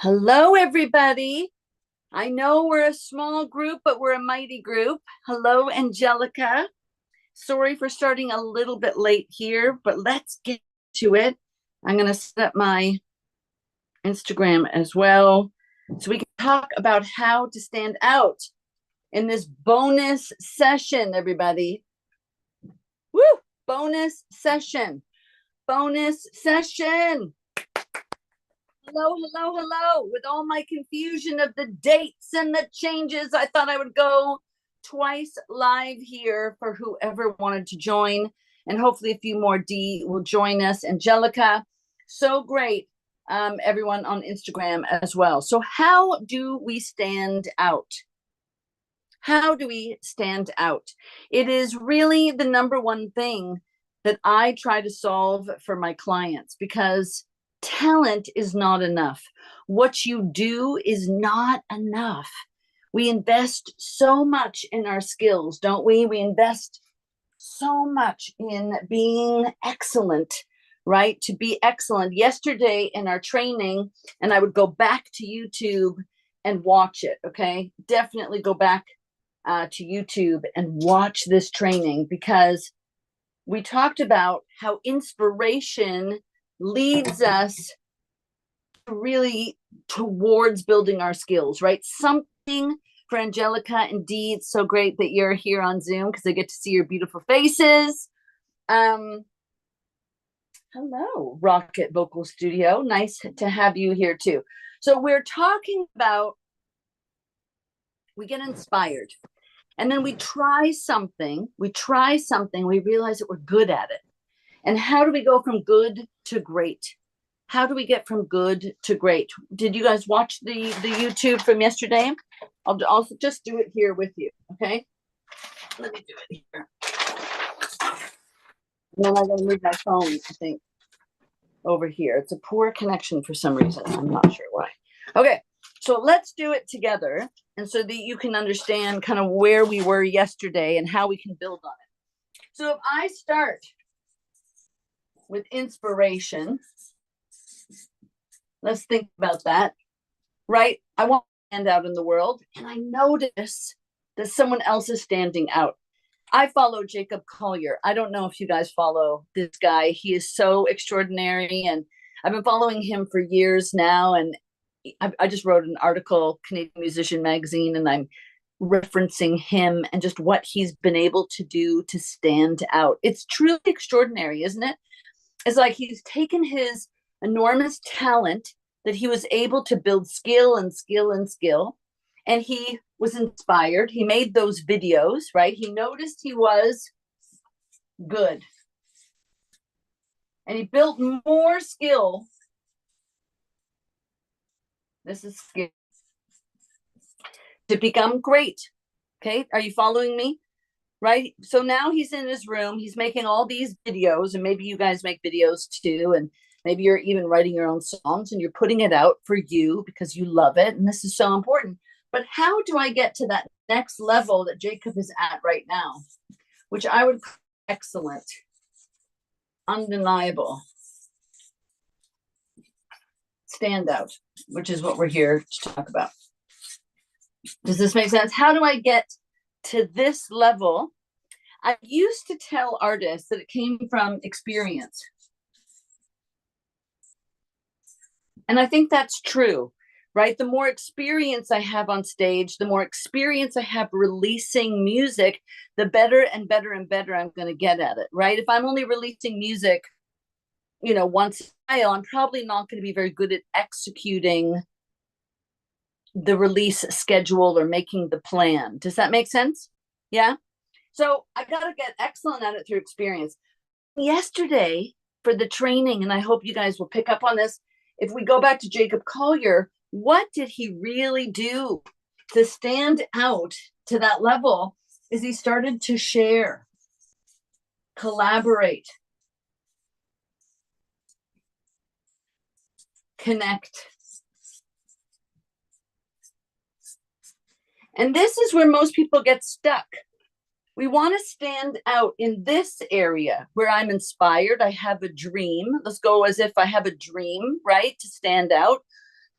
Hello, everybody. I know we're a small group, but we're a mighty group. Hello, Angelica. Sorry for starting a little bit late here, but let's get to it. I'm going to set up my Instagram as well so we can talk about how to stand out in this bonus session, everybody. Woo! Bonus session. Bonus session. Hello, hello, hello. With all my confusion of the dates and the changes, I thought I would go twice live here for whoever wanted to join. And hopefully a few more D will join us. Angelica, so great. Everyone on Instagram as well. So how do we stand out? How do we stand out? It is really the number one thing that I try to solve for my clients because talent is not enough. What you do is not enough. We invest so much in our skills, don't we? We invest so much in being excellent, right? To be excellent. Yesterday in our training, and I would go back to YouTube and watch it, okay? Definitely go back to YouTube and watch this training because we talked about how inspiration leads us really towards building our skills, right? Something for Angelica. Indeed, it's so great that you're here on Zoom because I get to see your beautiful faces. Hello, Rocket Vocal Studio. Nice to have you here too. So we're talking about we get inspired and then we try something, we realize that we're good at it. And how do we go from good to great? How do we get from good to great? Did you guys watch the YouTube from yesterday? I'll also just do it here with you, okay? Let me do it here. And then I'm going to move my phone, I think, over here. It's a poor connection for some reason. I'm not sure why. Okay, so let's do it together. And so that you can understand kind of where we were yesterday and how we can build on it. So if I start with inspiration, let's think about that, right? I want to stand out in the world, and I notice that someone else is standing out. I follow Jacob Collier. I don't know if you guys follow this guy. He is so extraordinary, and I've been following him for years now. And I just wrote an article, Canadian Musician Magazine, and I'm referencing him and just what he's been able to do to stand out. It's truly extraordinary, isn't it? It's like he's taken his enormous talent that he was able to build skill and skill and skill. And he was inspired. He made those videos, right? He noticed he was good. And he built more skill. This is skill. To become great. Okay. Are you following me? Right. So now he's in his room. He's making all these videos, and maybe you guys make videos too. And maybe you're even writing your own songs and you're putting it out for you because you love it. And this is so important. But how do I get to that next level that Jacob is at right now, which I would call excellent, undeniable, standout, which is what we're here to talk about. Does this make sense? How do I get to this level? I used to tell artists that it came from experience. And I think that's true, right? The more experience I have on stage, the more experience I have releasing music, the better and better and better I'm going to get at it, right? If I'm only releasing music, once in a while, I'm probably not going to be very good at executing the release schedule or making the plan. Does that make sense? Yeah. So I got to get excellent at it through experience. Yesterday for the training, and I hope you guys will pick up on this, if we go back to Jacob Collier, what did he really do to stand out to that level is he started to share, collaborate, connect. And this is where most people get stuck. We want to stand out in this area where I'm inspired. I have a dream. Let's go as if I have a dream, right? To stand out,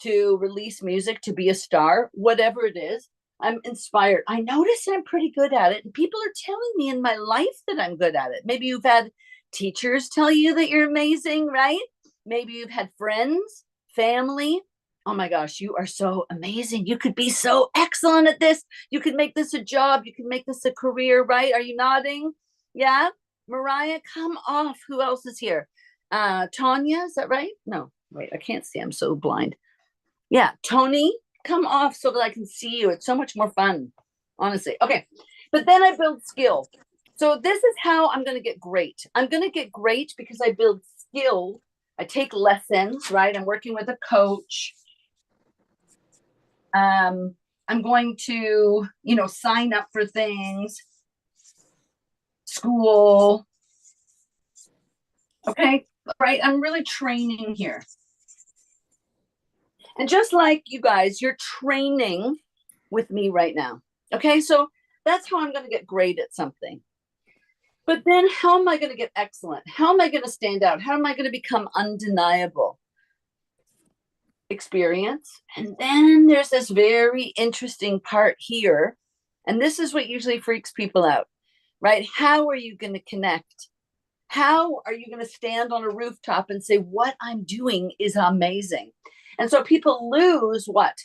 to release music, to be a star, whatever it is. I'm inspired. I notice I'm pretty good at it. And people are telling me in my life that I'm good at it. Maybe you've had teachers tell you that you're amazing, right? Maybe you've had friends, family. Oh my gosh, you are so amazing. You could be so excellent at this. You could make this a job. You could make this a career, right? Are you nodding? Yeah. Mariah, come off. Who else is here? Tanya, is that right? No, wait, I can't see. I'm so blind. Yeah, Tony, come off so that I can see you. It's so much more fun, honestly. Okay, but then I build skill. So this is how I'm going to get great. I'm going to get great because I build skill. I take lessons, right? I'm working with a coach. I'm going to, sign up for things, school. Okay, right? I'm really training here. And just like you guys, you're training with me right now. Okay, so that's how I'm going to get great at something. But then how am I going to get excellent? How am I going to stand out? How am I going to become undeniable? Experience. And then there's this very interesting part here. And this is what usually freaks people out, right? How are you going to connect? How are you going to stand on a rooftop and say, what I'm doing is amazing? And so people lose what?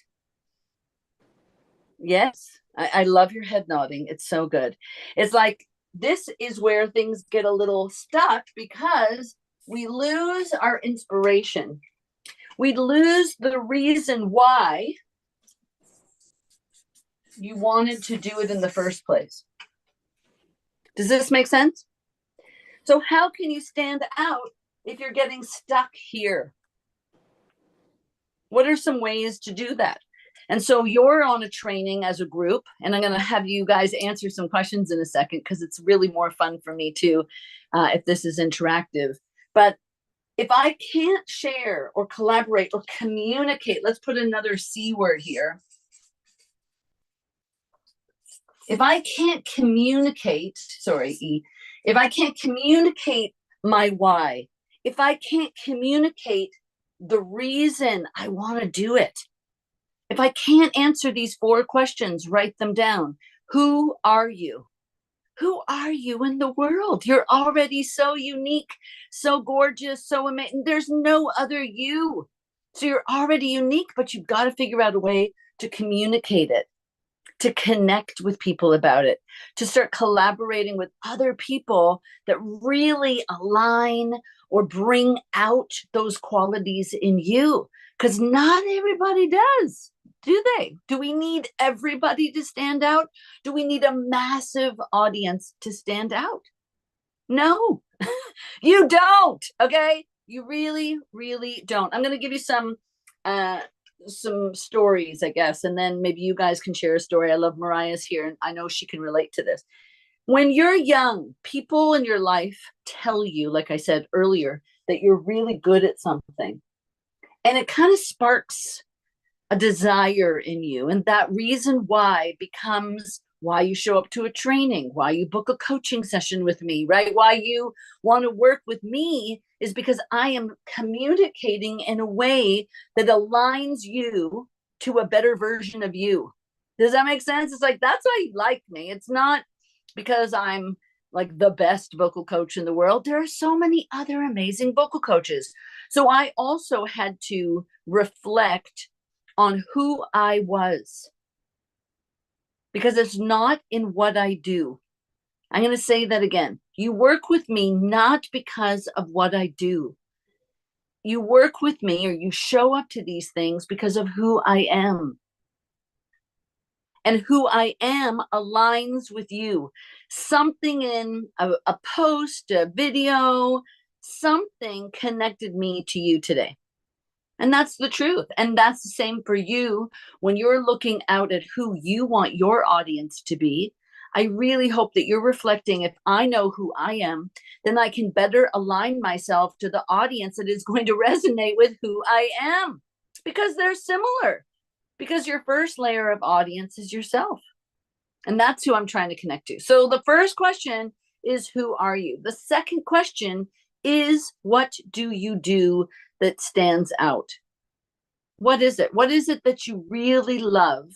Yes, I love your head nodding. It's so good. It's like this is where things get a little stuck because we lose our inspiration. We lose the reason why you wanted to do it in the first place. Does this make sense? So how can you stand out if you're getting stuck here? What are some ways to do that? And so you're on a training as a group, and I'm going to have you guys answer some questions in a second because it's really more fun for me too if this is interactive. But if I can't share or collaborate or communicate, let's put another C word here. If I can't communicate, if I can't communicate my why, if I can't communicate the reason I want to do it, if I can't answer these 4 questions, write them down. Who are you? Who are you in the world? You're already so unique, so gorgeous, so amazing. There's no other you. So you're already unique, but you've got to figure out a way to communicate it, to connect with people about it, to start collaborating with other people that really align or bring out those qualities in you. Because not everybody does. Do they? Do we need everybody to stand out? Do we need a massive audience to stand out? No, you don't. Okay. You really, really don't. I'm going to give you some stories, I guess, and then maybe you guys can share a story. I love Mariah's here, and I know she can relate to this. When you're young, people in your life tell you, like I said earlier, that you're really good at something. And it kind of sparks a desire in you. And that reason why becomes why you show up to a training, why you book a coaching session with me, right? Why you want to work with me is because I am communicating in a way that aligns you to a better version of you. Does that make sense? It's like, that's why you like me. It's not because I'm like the best vocal coach in the world. There are so many other amazing vocal coaches. So I also had to reflect on who I was, because it's not in what I do. I'm going to say that again. You work with me not because of what I do. You work with me, or you show up to these things because of who I am. And who I am aligns with you. Something in a post, a video, something connected me to you today. And that's the truth. And that's the same for you when you're looking out at who you want your audience to be. I really hope that you're reflecting, if I know who I am, then I can better align myself to the audience that is going to resonate with who I am, because they're similar, because your first layer of audience is yourself. And that's who I'm trying to connect to. So the first question is, who are you? The second question is, what do you do that stands out? What is it? What is it that you really love?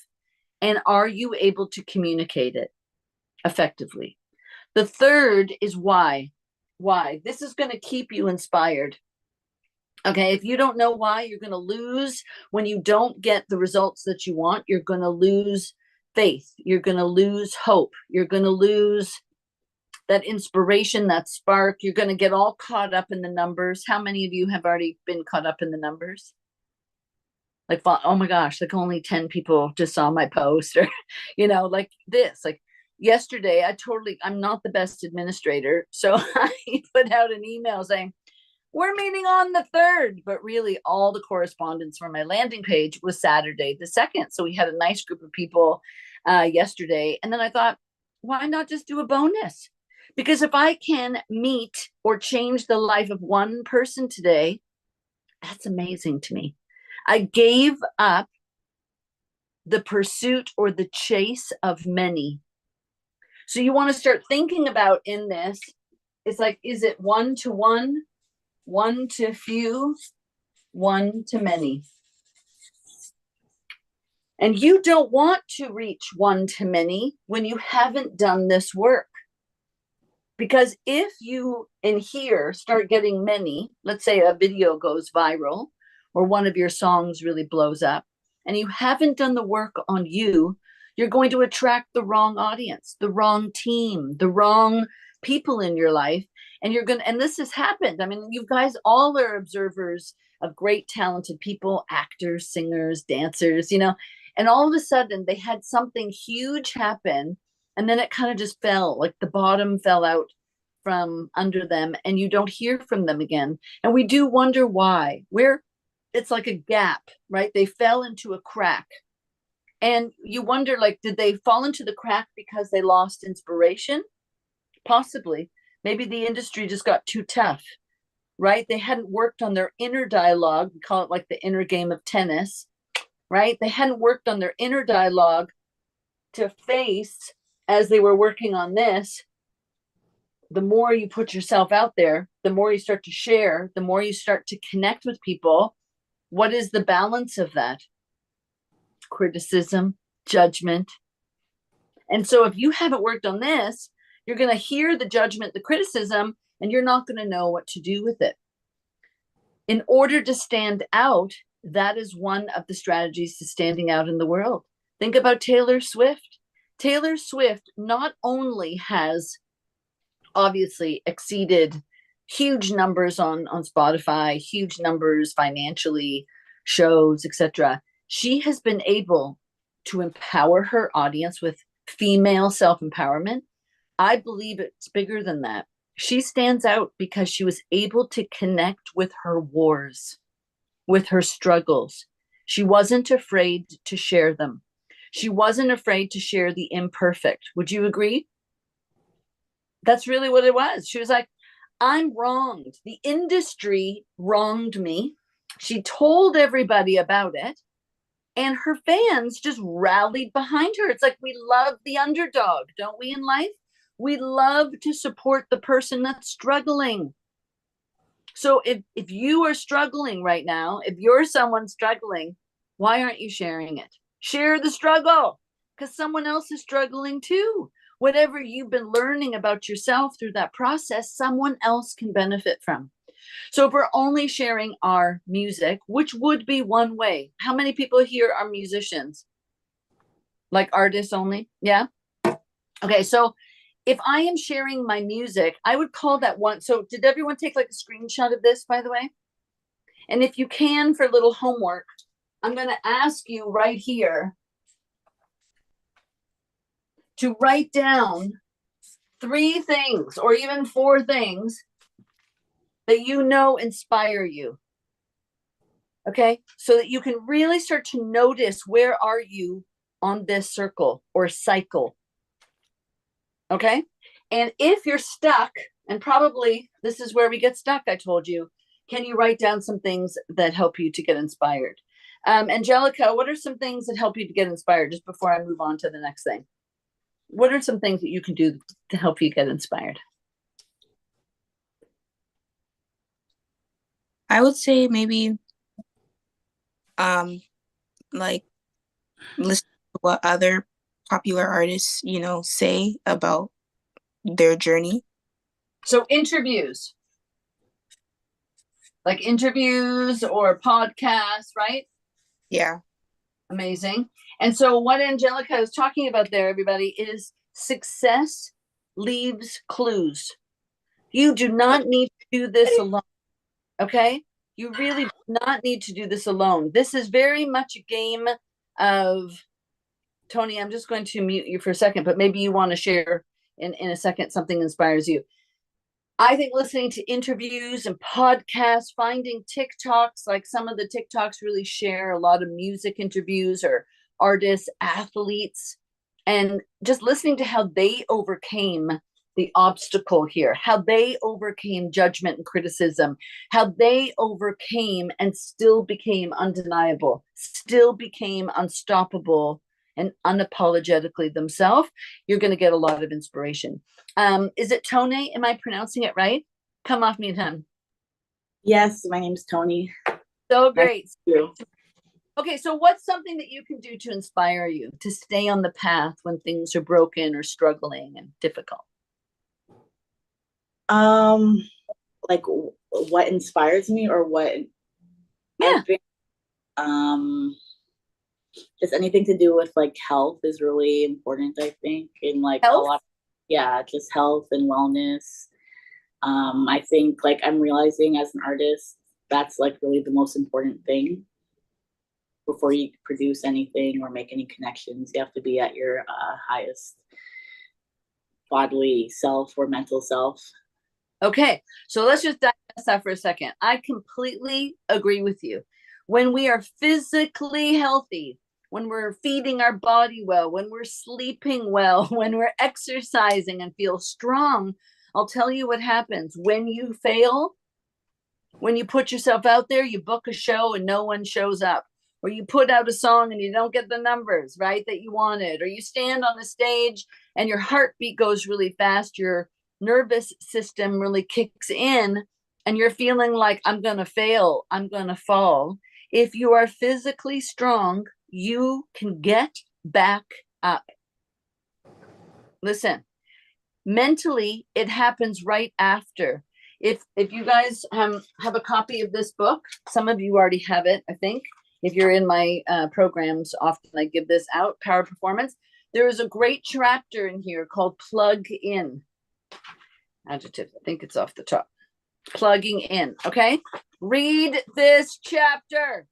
And are you able to communicate it effectively? The third is why. Why? This is going to keep you inspired. Okay, if you don't know why, you're going to lose when you don't get the results that you want. You're going to lose faith. You're going to lose hope. You're going to lose that inspiration, that spark. You're going to get all caught up in the numbers. How many of you have already been caught up in the numbers? Like, oh my gosh, like only 10 people just saw my post, or, like this. Like yesterday, I'm not the best administrator. So I put out an email saying, we're meeting on the 3rd, but really all the correspondence for my landing page was Saturday the 2nd. So we had a nice group of people yesterday. And then I thought, why not just do a bonus? Because if I can meet or change the life of one person today, that's amazing to me. I gave up the pursuit or the chase of many. So you want to start thinking about in this, it's like, is it one to one? One to few, one to many. And you don't want to reach one to many when you haven't done this work. Because if you in here start getting many, let's say a video goes viral or one of your songs really blows up, and you haven't done the work on you, you're going to attract the wrong audience, the wrong team, the wrong people in your life. And and this has happened. I mean, you guys all are observers of great, talented people, actors, singers, dancers, and all of a sudden they had something huge happen. And then it kind of just fell, like the bottom fell out from under them, and you don't hear from them again. And we do wonder why. It's like a gap, right? They fell into a crack. And you wonder, like, did they fall into the crack because they lost inspiration? Possibly. Maybe the industry just got too tough, right? They hadn't worked on their inner dialogue. We call it like the inner game of tennis, right? They hadn't worked on their inner dialogue to face as they were working on this. The more you put yourself out there, the more you start to share, the more you start to connect with people. What is the balance of that? Criticism, judgment. And so if you haven't worked on this, you're going to hear the judgment, the criticism, and you're not going to know what to do with it. In order to stand out, that is one of the strategies to standing out in the world. Think about Taylor Swift. Taylor Swift not only has obviously exceeded huge numbers on Spotify, huge numbers financially, shows, etc. She has been able to empower her audience with female self-empowerment. I believe it's bigger than that. She stands out because she was able to connect with her wars, with her struggles. She wasn't afraid to share them. She wasn't afraid to share the imperfect. Would you agree? That's really what it was. She was like, I'm wronged. The industry wronged me. She told everybody about it. And her fans just rallied behind her. It's like we love the underdog, don't we, in life? We love to support the person that's struggling. So if you are struggling right now, if you're someone struggling, why aren't you sharing it? Share the struggle, because someone else is struggling too. Whatever you've been learning about yourself through that process, someone else can benefit from. So if we're only sharing our music, which would be one way, how many people here are musicians? Like artists only? Yeah. Okay. So if I am sharing my music, I would call that one. So did everyone take like a screenshot of this, by the way? And if you can, for a little homework, I'm going to ask you right here to write down 3 things or even 4 things that inspire you. Okay, so that you can really start to notice, where are you on this circle or cycle? Okay, and if you're stuck, and probably this is where we get stuck, I told you, can you write down some things that help you to get inspired? Angelica, what are some things that help you to get inspired, just before I move on to the next thing? What are some things that you can do to help you get inspired? I would say maybe Um, like listen to what other popular artists, say about their journey. So interviews, like interviews or podcasts, right? Yeah. Amazing. And so what Angelica is talking about there, everybody, is success leaves clues. You do not need to do this alone. Okay. You really do not need to do this alone. This is very much a game of Tony. I'm just going to mute you for a second, but maybe you want to share in a second something inspires you. I think listening to interviews and podcasts, finding TikToks, like some of the TikToks really share a lot of music interviews or artists, athletes, and just listening to how they overcame the obstacle here, how they overcame judgment and criticism, how they overcame and still became undeniable, still became unstoppable and unapologetically themselves. You're going to get a lot of inspiration. Is it Tone? Am I pronouncing it right? Come off mute, hon. Yes, my name's Tony. So Nice great. to meet you. Okay, so what's something that you can do to inspire you to stay on the path when things are broken or struggling and difficult? Um, like what inspires me or what I Yeah, think just anything to do with like health is really important, I think. And like a health. lot, yeah, just health and wellness. I think like I'm realizing as an artist, that's like really the most important thing before you produce anything or make any connections. You have to be at your highest bodily self or mental self. Okay, so let's just digest that for a second. I completely agree with you. When we are physically healthy, when we're feeding our body well, when we're sleeping well, when we're exercising and feel strong, I'll tell you what happens. When you fail, when you put yourself out there, you book a show and no one shows up, or you put out a song and you don't get the numbers, right, that you wanted, or you stand on the stage and your heartbeat goes really fast, your nervous system really kicks in, and you're feeling like, I'm going to fail, I'm going to fall. If you are physically strong, you can get back up. Listen, mentally it happens right after. If you guys have a copy of this book, some of you already have it, I think. If you're in my programs, often I give this out, Power Performance. There is a great chapter in here called Plug In. Adjective, I think it's off the top. Plugging in. Okay, read this chapter.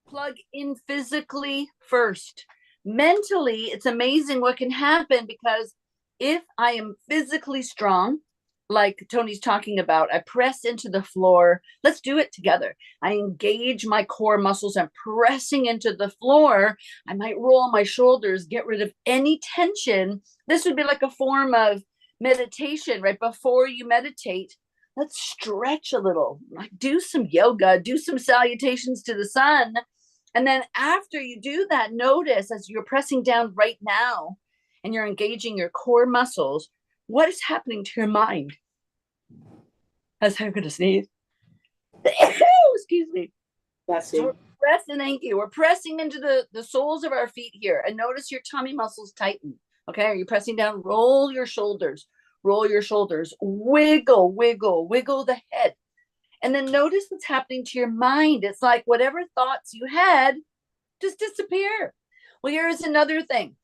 Plug in physically first. Mentally, it's amazing what can happen, because if I am physically strong, like Tony's talking about, I press into the floor. Let's do it together. I engage my core muscles. I'm pressing into the floor. I might roll my shoulders, get rid of any tension. This would be like a form of meditation. Right before you meditate, let's stretch a little, like do some yoga, do some salutations to the sun. And then after you do that, notice as you're pressing down right now and you're engaging your core muscles, what is happening to your mind? As I'm going to sneeze. Excuse me. That's So we're you. pressing, thank you. We're pressing into the soles of our feet here. And notice your tummy muscles tighten. Okay. Are you pressing down? Roll your shoulders. Roll your shoulders. Wiggle, wiggle, wiggle the head. And then notice what's happening to your mind. It's like whatever thoughts you had just disappear. Well, here's another thing.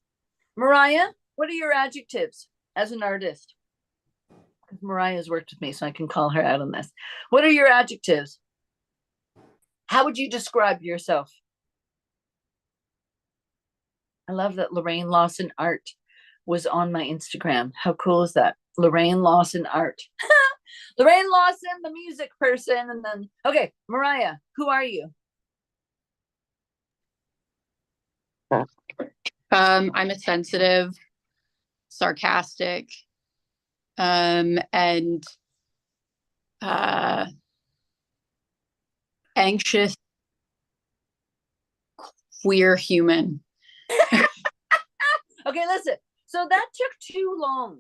Mariah, what are your adjectives as an artist? Mariah's worked with me, so I can call her out on this. What are your adjectives? How would you describe yourself? I love that Lorraine Lawson Art was on my Instagram. How cool is that? Lorraine Lawson Art. Lorraine Lawson, the music person. And then, okay, Mariah, who are you? I'm a sensitive, sarcastic, and anxious, queer human. Okay, listen. So that took too long.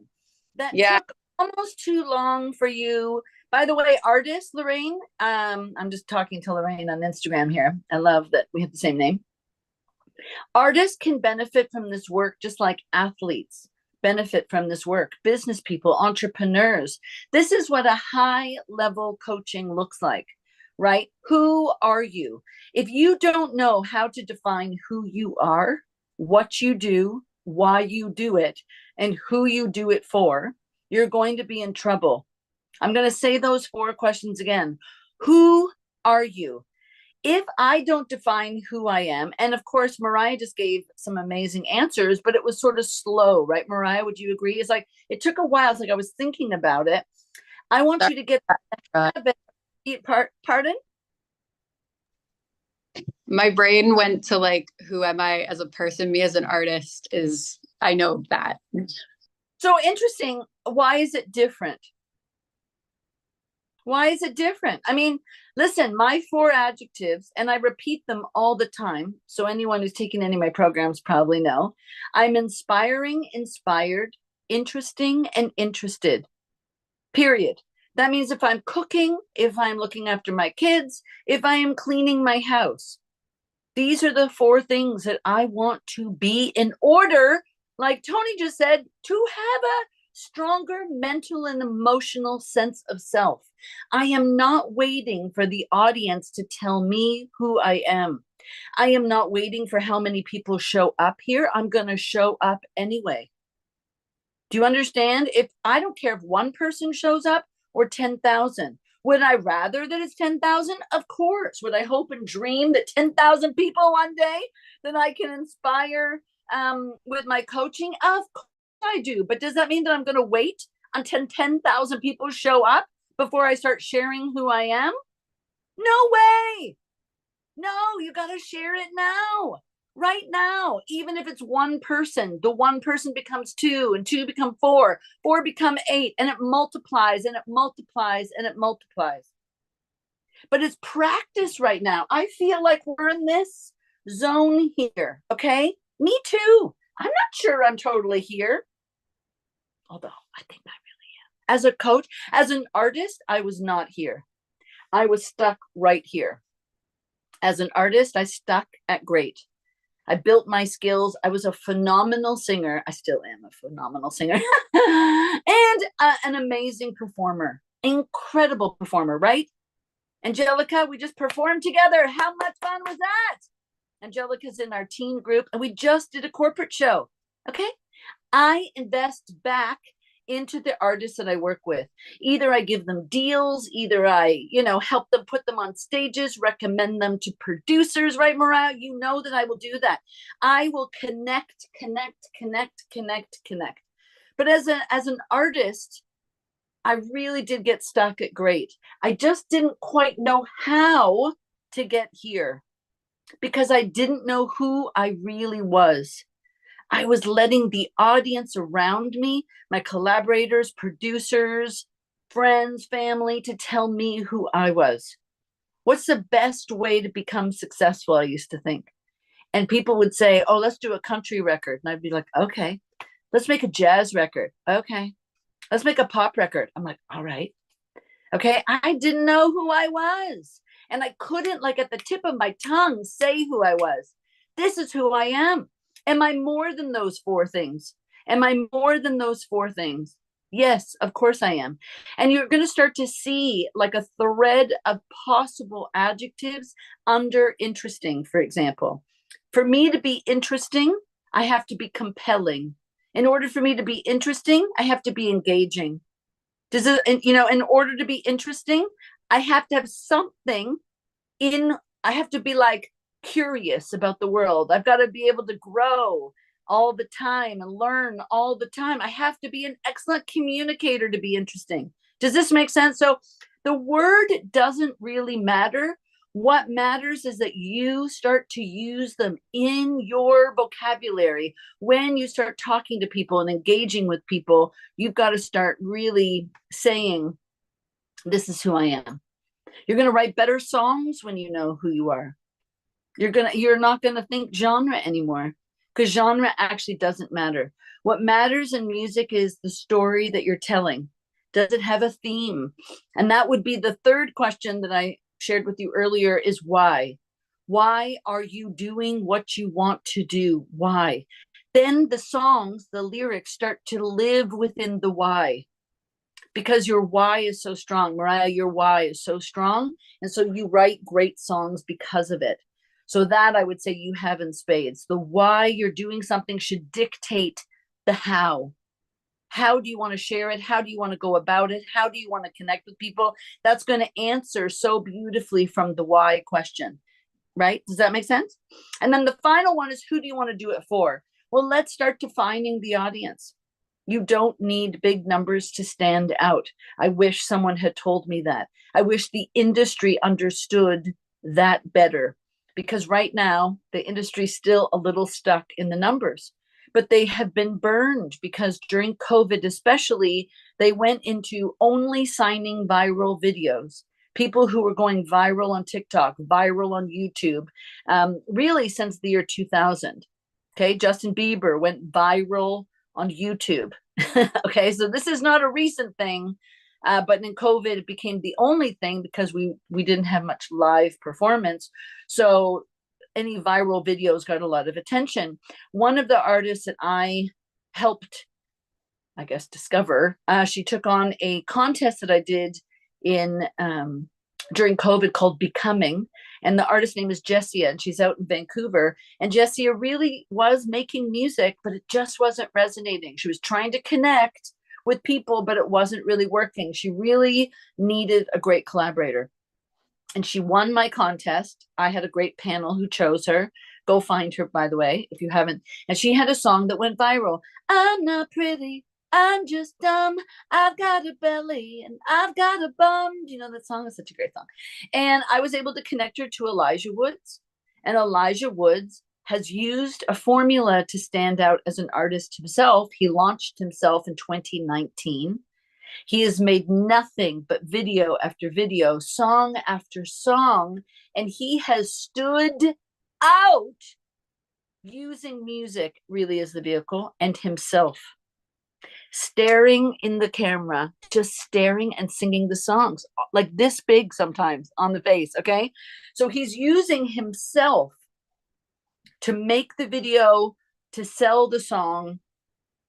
That Yeah. took almost too long for you By the way, artist Lorraine, I'm just talking to Lorraine on Instagram here. I love that we have the same name. Artists can benefit from this work just like athletes benefit from this work, business people, entrepreneurs. This is what a high level coaching looks like, right? Who are you? If you don't know how to define who you are, what you do, why you do it, and who you do it for, you're going to be in trouble. I'm going to say those 4 questions again. Who are you? If I don't define who I am, and of course, Mariah just gave some amazing answers, but it was sort of slow, right? Mariah, would you agree? It's like, it took a while. It's like I was thinking about it. I want you to get pardon? My brain went to like, who am I as a person? Me as an artist is, I know that. So interesting. Why is it different? Why is it different? I mean, listen, my 4 adjectives, and I repeat them all the time. So anyone who's taken any of my programs probably know. I'm inspiring, inspired, interesting, and interested. Period. That means if I'm cooking, if I'm looking after my kids, if I am cleaning my house, these are the 4 things that I want to be in order, like Tony just said, to have a stronger mental and emotional sense of self. I am not waiting for the audience to tell me who I am. I am not waiting for how many people show up here. I'm going to show up anyway. Do you understand? If I don't care if 1 person shows up or 10,000, would I rather that it's 10,000? Of course. Would I hope and dream that 10,000 people one day that I can inspire with my coaching? Of course I do. But does that mean that I'm going to wait until 10,000 people show up before I start sharing who I am? No way. No, you got to share it now. Right now, even if it's 1 person, the 1 person becomes 2 and 2 become 4, 4 become 8, and it multiplies and it multiplies and it multiplies. But it's practice right now. I feel like we're in this zone here. Okay. Me too. I'm not sure I'm totally here. Although I think I really am. As a coach, as an artist, I was not here. I was stuck right here. As an artist, I stuck at great. I built my skills. I was a phenomenal singer. I still am a phenomenal singer. And an amazing performer. Incredible performer, right? Angelica, we just performed together. How much fun was that? Angelica's in our teen group, and we just did a corporate show. Okay? I invest back into the artists that I work with. Either I give them deals, either I, help them put them on stages, recommend them to producers, right, Mariah? You know that I will do that. I will connect. But as an artist, I really did get stuck at great. I just didn't quite know how to get here because I didn't know who I really was. I was letting the audience around me, my collaborators, producers, friends, family, to tell me who I was. What's the best way to become successful? I used to think. And people would say, oh, let's do a country record. And I'd be like, okay. Let's make a jazz record. Okay. Let's make a pop record. I'm like, all right. Okay. I didn't know who I was. And I couldn't, like at the tip of my tongue, say who I was. This is who I am. Am I more than those 4 things? Am I more than those 4 things? Yes, of course I am. And you're going to start to see like a thread of possible adjectives under interesting, for example. For me to be interesting, I have to be compelling. In order for me to be interesting, I have to be engaging. In order to be interesting, I have to have something I have to be like curious about the world. I've got to be able to grow all the time and learn all the time. I have to be an excellent communicator to be interesting. Does this make sense? So the word doesn't really matter. What matters is that you start to use them in your vocabulary. When you start talking to people and engaging with people, you've got to start really saying, this is who I am. You're going to write better songs when you know who you are. You're not going to think genre anymore, because genre actually doesn't matter. What matters in music is the story that you're telling. Does it have a theme? And that would be the third question that I shared with you earlier, is why? Why are you doing what you want to do? Why? Then the songs, the lyrics start to live within the why, because your why is so strong. Mariah, your why is so strong. And so you write great songs because of it. So that I would say you have in spades. The why you're doing something should dictate the how. How do you want to share it? How do you want to go about it? How do you want to connect with people? That's going to answer so beautifully from the why question, right? Does that make sense? And then the final one is, who do you want to do it for? Well, let's start defining the audience. You don't need big numbers to stand out. I wish someone had told me that. I wish the industry understood that better, because right now the industry's still a little stuck in the numbers, but they have been burned because during COVID, especially, they went into only signing viral videos. People who were going viral on TikTok, viral on YouTube, really since the year 2000. Okay, Justin Bieber went viral on YouTube. Okay, so this is not a recent thing, but in COVID it became the only thing because we didn't have much live performance. So any viral videos got a lot of attention. One of the artists that I helped, I guess, discover, she took on a contest that I did in during COVID called Becoming. And the artist name is Jessia, and she's out in Vancouver. And Jessia really was making music, but it just wasn't resonating. She was trying to connect with people, but it wasn't really working. She really needed a great collaborator. And she won my contest. I had a great panel who chose her. Go find her, by the way, if you haven't. And she had a song that went viral. I'm not pretty, I'm just dumb. I've got a belly and I've got a bum. Do you know that song? It's such a great song. And I was able to connect her to Elijah Woods. And Elijah Woods has used a formula to stand out as an artist himself. He launched himself in 2019. He has made nothing but video after video, song after song, and he has stood out using music really as the vehicle, and himself staring in the camera, just staring and singing the songs like this big sometimes on the face. Okay, so he's using himself to make the video, to sell the song,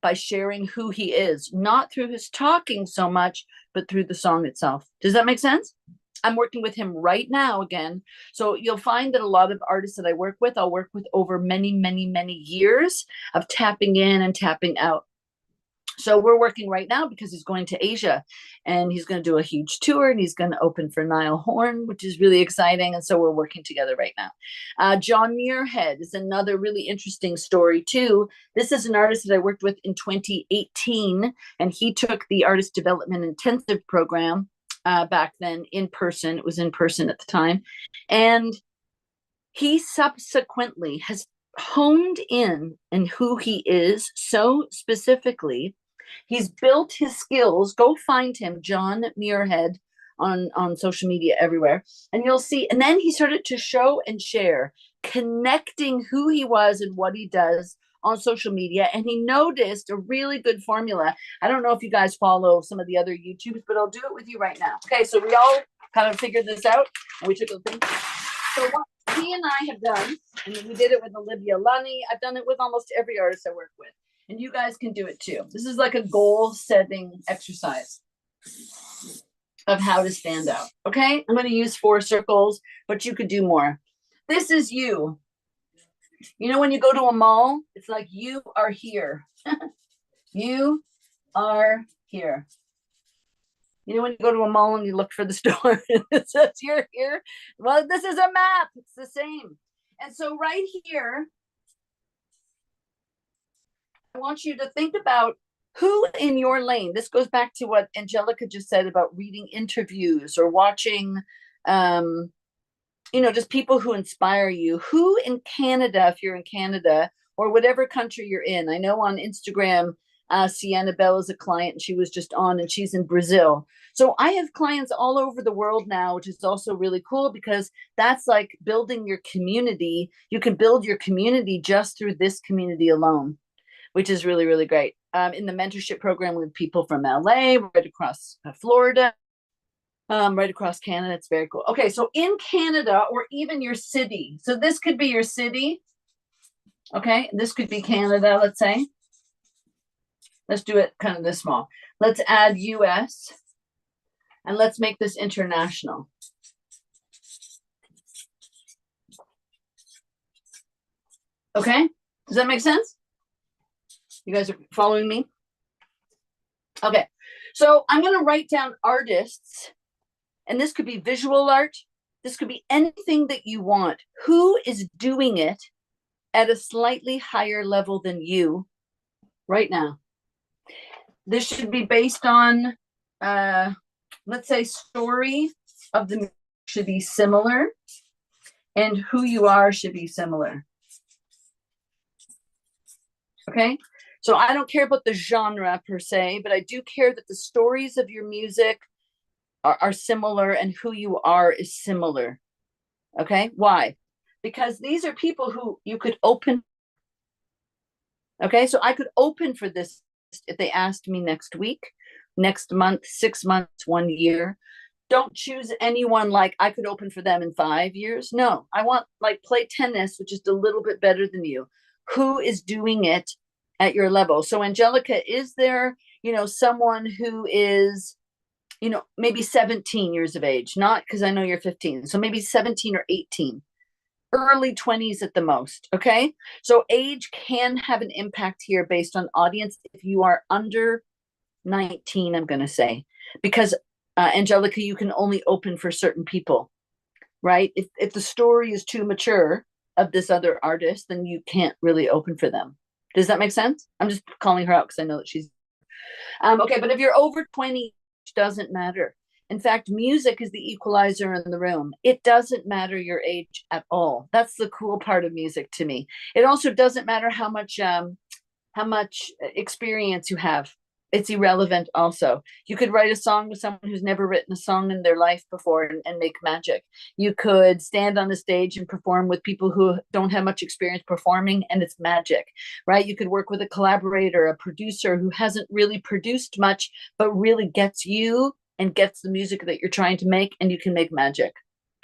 by sharing who he is, not through his talking so much, but through the song itself. Does that make sense? I'm working with him right now again. So you'll find that a lot of artists that I work with, I'll work with over many, many, many years of tapping in and tapping out. So we're working right now because he's going to Asia and he's going to do a huge tour and he's going to open for Niall Horn, which is really exciting. And so we're working together right now. John Muirhead is another really interesting story too. This is an artist that I worked with in 2018, and he took the Artist Development Intensive program back then in person. It was in person at the time. And he subsequently has honed in who he is so specifically. He's built his skills. Go find him, John Muirhead, on social media everywhere. And you'll see. And then he started to show and share, connecting who he was and what he does on social media. And he noticed a really good formula. I don't know if you guys follow some of the other YouTubers, but I'll do it with you right now. Okay, so we all kind of figured this out. And we took a thing. So what he and I have done, and we did it with Olivia Lunny. I've done it with almost every artist I work with. And you guys can do it too. This is like a goal setting exercise of how to stand out. Okay, I'm going to use 4 circles, but you could do more. This is you. You know, when you go to a mall, it's like you are here. You are here. You know, when you go to a mall and you look for the store, it says you're here. Well, this is a map. It's the same. And so right here, I want you to think about who in your lane. This goes back to what Angelica just said about reading interviews or watching, just people who inspire you. Who in Canada, if you're in Canada or whatever country you're in. I know on Instagram, Sienna Bell is a client and she was just on, and she's in Brazil. So I have clients all over the world now, which is also really cool because that's like building your community. You can build your community just through this community alone, which is really, really great. in the mentorship program with people from LA, right across Florida, right across Canada. It's very cool. Okay, so in Canada or even your city. So this could be your city. Okay, this could be Canada, let's say. Let's do it kind of this small. Let's add US and let's make this international. Okay, does that make sense? You guys are following me? Okay, so I'm going to write down artists, and this could be visual art. This could be anything that you want. Who is doing it at a slightly higher level than you right now? This should be based on, let's say, story of the music should be similar, and who you are should be similar. Okay, so I don't care about the genre per se, but I do care that the stories of your music are similar and who you are is similar. Okay, why? Because these are people who you could open. Okay, so I could open for this if they asked me next week, next month, 6 months, 1 year. Don't choose anyone like I could open for them in 5 years. No, I want like play tennis, which is a little bit better than you. Who is doing it at your level? So Angelica, is there, someone who is, maybe 17 years of age? Not because I know you're 15. So maybe 17 or 18, early 20s at the most. Okay. So age can have an impact here based on audience. If you are under 19, I'm going to say, because Angelica, you can only open for certain people, right? If the story is too mature of this other artist, then you can't really open for them. Does that make sense? I'm just calling her out because I know that she's okay. But if you're over 20, it doesn't matter. In fact, music is the equalizer in the room. It doesn't matter your age at all. That's the cool part of music to me. It also doesn't matter how much experience you have. It's irrelevant also. You could write a song with someone who's never written a song in their life before and make magic. You could stand on the stage and perform with people who don't have much experience performing, and it's magic, right? You could work with a collaborator, a producer who hasn't really produced much, but really gets you and gets the music that you're trying to make, and you can make magic.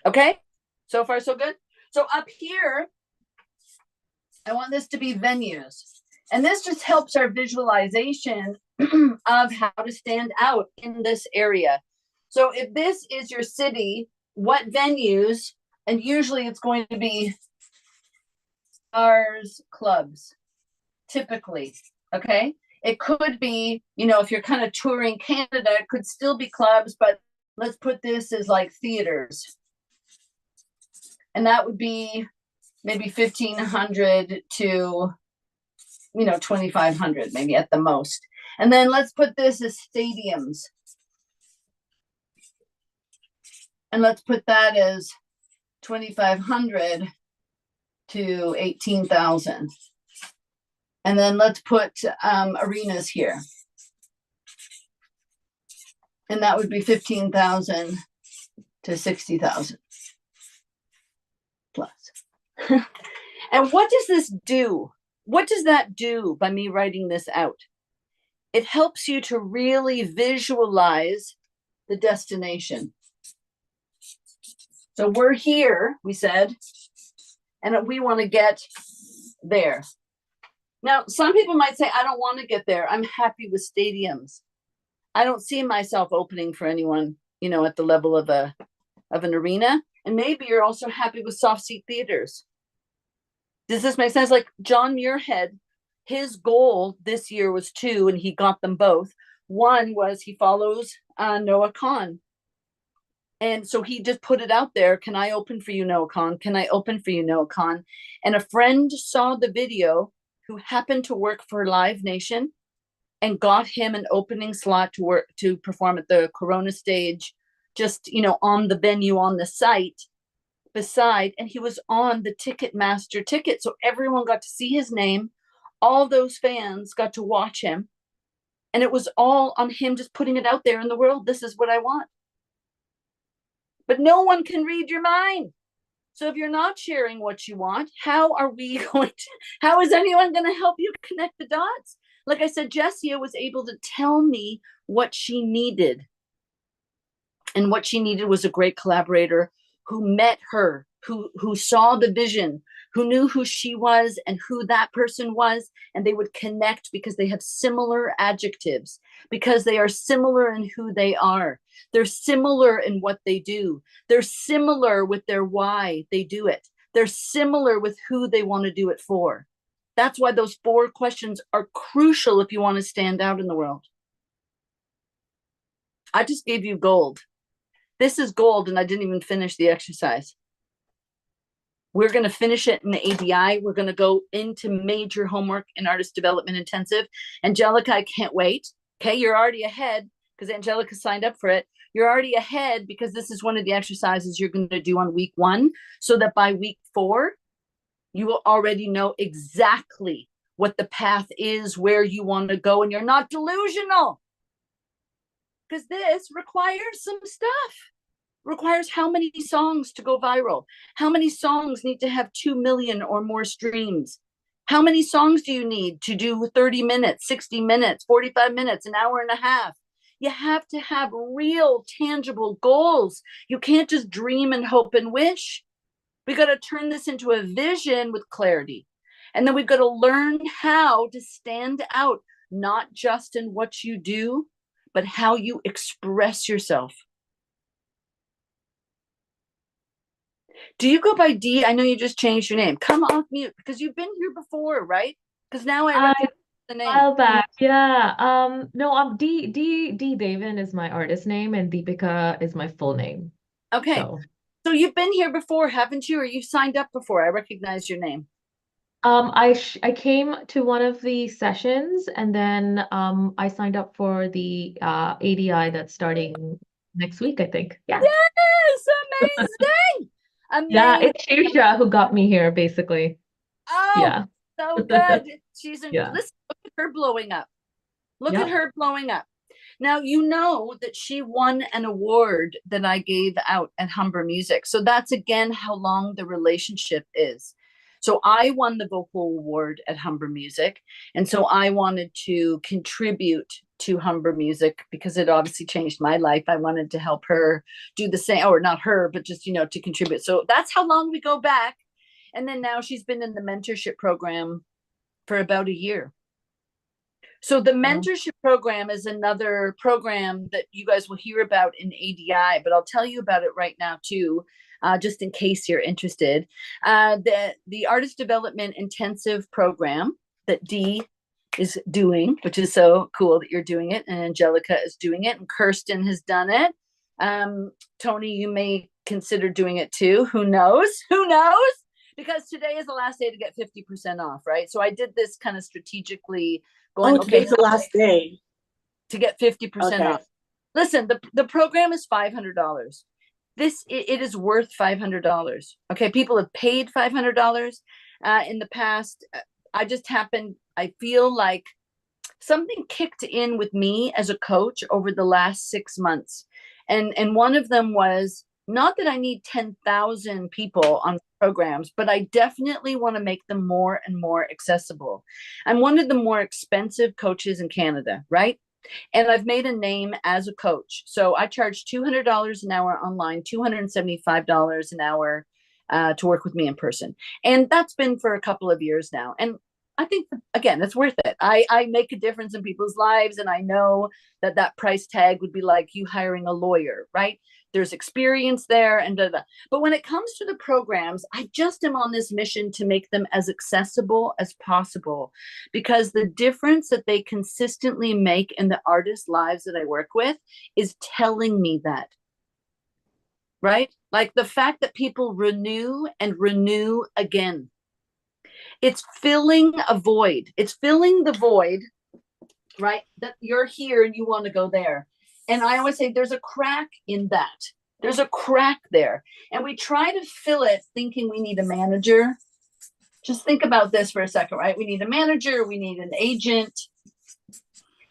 Okay? So far, so good? So up here, I want this to be venues. And this just helps our visualization of how to stand out in this area. So if this is your city, what venues, and usually it's going to be bars, clubs, typically, okay? It could be, if you're kind of touring Canada, it could still be clubs, but let's put this as like theaters. And that would be maybe 1,500 to 2,500 maybe at the most. And then let's put this as stadiums. And let's put that as 2,500 to 18,000. And then let's put arenas here. And that would be 15,000 to 60,000 plus. And what does this do? What does that do by me writing this out? It helps you to really visualize the destination. So we're here, we said, and we want to get there. Now, some people might say, I don't want to get there. I'm happy with stadiums. I don't see myself opening for anyone, at the level of an arena. And maybe you're also happy with soft seat theaters. Does this make sense? Like John Muirhead, his goal this year was 2, and he got them both. One was he follows Noah Kahn. And so he just put it out there. Can I open for you, Noah Kahn? Can I open for you, Noah Kahn? And a friend saw the video who happened to work for Live Nation and got him an opening slot to perform at the Corona stage, just, on the venue, on the site beside, and he was on the Ticketmaster ticket. So everyone got to see his name. All those fans got to watch him. And it was all on him just putting it out there in the world. This is what I want. But no one can read your mind. So if you're not sharing what you want, how is anyone going to help you connect the dots? Like I said, Jessia was able to tell me what she needed. And what she needed was a great collaborator who met her, who saw the vision, who knew who she was and who that person was, and they would connect because they have similar adjectives, because they are similar in who they are. They're similar in what they do. They're similar with their why they do it. They're similar with who they want to do it for. That's why those 4 questions are crucial if you want to stand out in the world. I just gave you gold. This is gold, and I didn't even finish the exercise. We're going to finish it in the ADI. We're going to go into major homework in artist development intensive. Angelica, I can't wait. Okay, you're already ahead because Angelica signed up for it. You're already ahead because this is one of the exercises you're going to do on week 1, so that by week 4, you will already know exactly what the path is, where you want to go, and you're not delusional. Because this requires some stuff. Requires how many songs to go viral? How many songs need to have 2 million or more streams? How many songs do you need to do 30 minutes, 60 minutes, 45 minutes, an hour and a half? You have to have real, tangible goals. You can't just dream and hope and wish. We got to turn this into a vision with clarity. And then we've got to learn how to stand out, not just in what you do, but how you express yourself. Do you go by D? I know you just changed your name. Come off mute because you've been here before, right? Because now I I recognize the a name. while back, yeah. No, I'm D Davin is my artist name and Deepika is my full name. Okay. So you've been here before, haven't you? Or you signed up before? I recognize your name. I came to one of the sessions and then I signed up for the ADI that's starting next week, I think. Yeah. Yes, amazing. Yeah, Amazing. it's Shirja who got me here, basically. Oh, Yeah. so good. She's in, Yeah. listen, look at her blowing up. Look at Yep. her blowing up. Now, you know that she won an award that I gave out at Humber Music. So that's again how long the relationship is. So I won the vocal award at Humber Music. And so I wanted to contribute to Humber Music because it obviously changed my life. I wanted to help her do the same, or not her, but just, to contribute. So that's how long we go back. And then now she's been in the mentorship program for about a year. So the mentorship program is another program that you guys will hear about in ADI, but I'll tell you about it right now too, just in case you're interested. The Artist Development Intensive program that Dee is doing, which is so cool that you're doing it, and Angelica is doing it, and Kirsten has done it. Tony, you may consider doing it too. Who knows? Who knows? Because today is the last day to get 50% off, right? So I did this kind of strategically going, today's the last day to get 50% off. Listen, the program is $500. It is worth $500. Okay, people have paid $500 in the past. I feel like something kicked in with me as a coach over the last 6 months. And one of them was not that I need 10,000 people on programs, but I definitely want to make them more and more accessible. I'm one of the more expensive coaches in Canada, right? And I've made a name as a coach. So I charge $200 an hour online, $275 an hour to work with me in person. And that's been for a couple of years now. And I think, again, it's worth it. I make a difference in people's lives. And I know that price tag would be like you hiring a lawyer, right? There's experience there and but when it comes to the programs, I just am on this mission to make them as accessible as possible, because the difference that they consistently make in the artists' lives that I work with is telling me that, right? Like the fact that people renew and renew again. It's filling a void. It's filling the void, right? That you're here and you want to go there. And I always say there's a crack in that. There's a crack there. And we try to fill it thinking we need a manager. Just think about this for a second, right? We need a manager, we need an agent.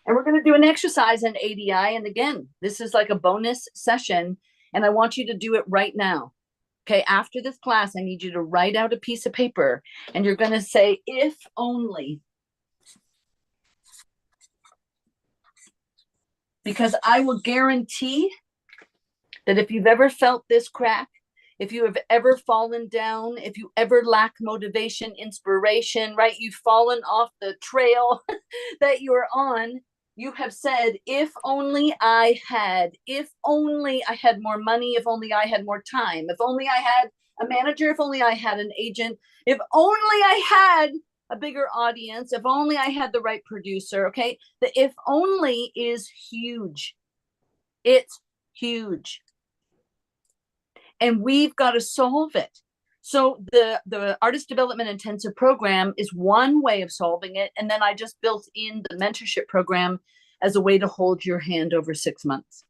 And we're going to do an exercise in ADI. And again, this is like a bonus session. And I want you to do it right now. Okay, after this class, I need you to write out a piece of paper. And you're going to say, if only. because I will guarantee that if you've ever felt this crack, if you have ever fallen down, if you ever lack motivation, inspiration, right? You've fallen off the trail that you're on. You have said, if only I had more money, if only I had more time, if only I had a manager, if only I had an agent, if only I had a bigger audience, if only I had the right producer. Okay. The if only is huge. It's huge. And we've got to solve it. So the artist development intensive program is one way of solving it. And then I just built in the mentorship program as a way to hold your hand over 6 months.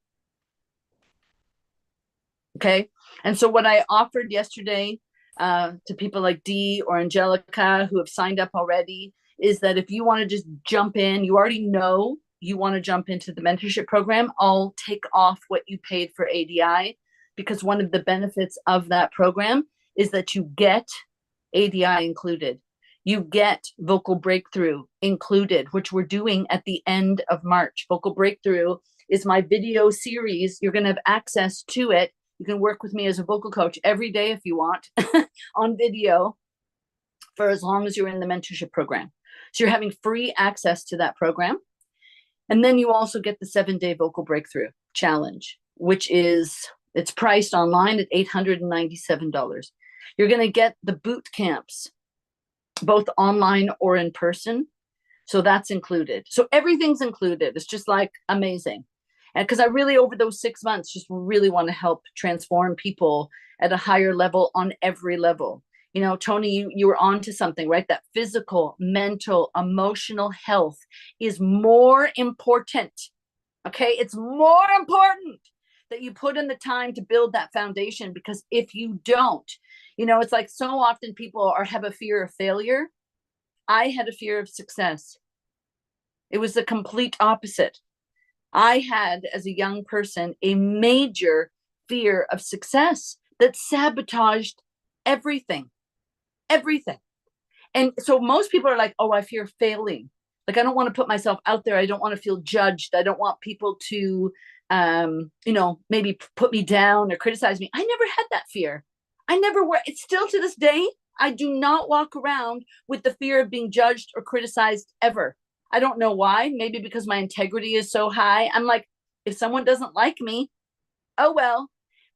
Okay. And so what I offered yesterday to people like Dee or Angelica who have signed up already is that if you want to just jump in, you already know you want to jump into the mentorship program, I'll take off what you paid for ADI, because one of the benefits of that program is that you get ADI included. You get Vocal Breakthrough included, which we're doing at the end of March. Vocal Breakthrough is my video series. You're going to have access to it. You can work with me as a vocal coach every day if you want on video for as long as you're in the mentorship program. So you're having free access to that program. And then you also get the 7-day Vocal Breakthrough Challenge, which is, it's priced online at $897. You're going to get the boot camps, both online or in person. So that's included. So everything's included. It's just like amazing. And because I really, over those 6 months, just really want to help transform people at a higher level on every level. You know, Tony, you were on to something, right? That physical, mental, emotional health is more important. Okay. It's more important that you put in the time to build that foundation, because if you don't, you know, it's like so often people have a fear of failure. I had a fear of success. It was the complete opposite. I had, as a young person, a major fear of success that sabotaged everything. And so most people are like, oh, I fear failing. Like, I don't want to put myself out there. I don't want to feel judged. I don't want people to, maybe put me down or criticize me. I never had that fear. I never were. It's still to this day. I do not walk around with the fear of being judged or criticized ever. I don't know why. Maybe because my integrity is so high. I'm like, if someone doesn't like me, oh, well.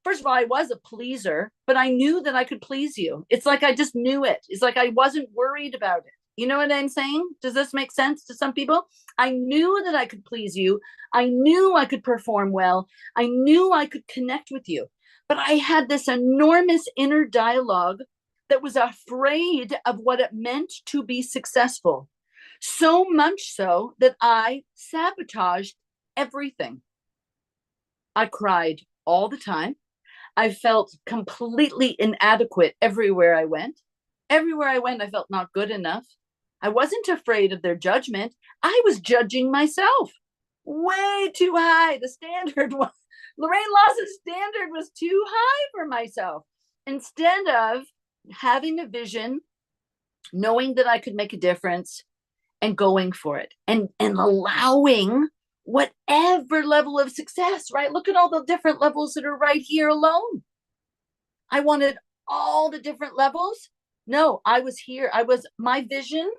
First of all, I was a pleaser, but I knew that I could please you. It's like I just knew it. It's like I wasn't worried about it. You know what I'm saying? Does this make sense to some people? I knew that I could please you. I knew I could perform well. I knew I could connect with you. But I had this enormous inner dialogue that was afraid of what it meant to be successful. So much so that I sabotaged everything. I cried all the time. I felt completely inadequate everywhere I went. Everywhere I went, I felt not good enough. I wasn't afraid of their judgment. I was judging myself way too high. The standard was, Lorraine Lawson's standard was too high for myself. Instead of having a vision, knowing that I could make a difference and going for it and allowing whatever level of success, right? Look at all the different levels that are right here alone. I wanted all the different levels. No, I was here. My vision,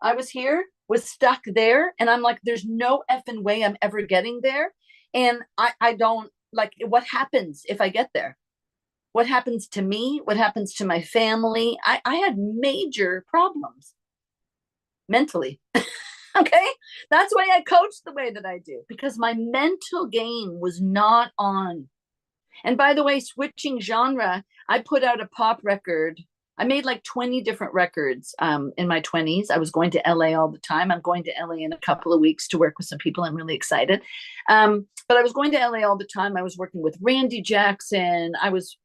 I was here, was stuck there. And I'm like, there's no effing way I'm ever getting there. And I don't like, what happens if I get there? What happens to me? What happens to my family? I had major problems mentally. Okay. That's why I coach the way that I do, because my mental game was not on. And by the way, switching genre, I put out a pop record. I made like 20 different records in my 20s. I was going to LA all the time. I'm going to LA in a couple of weeks to work with some people. I'm really excited. But I was going to LA all the time. I was working with Randy Jackson. I was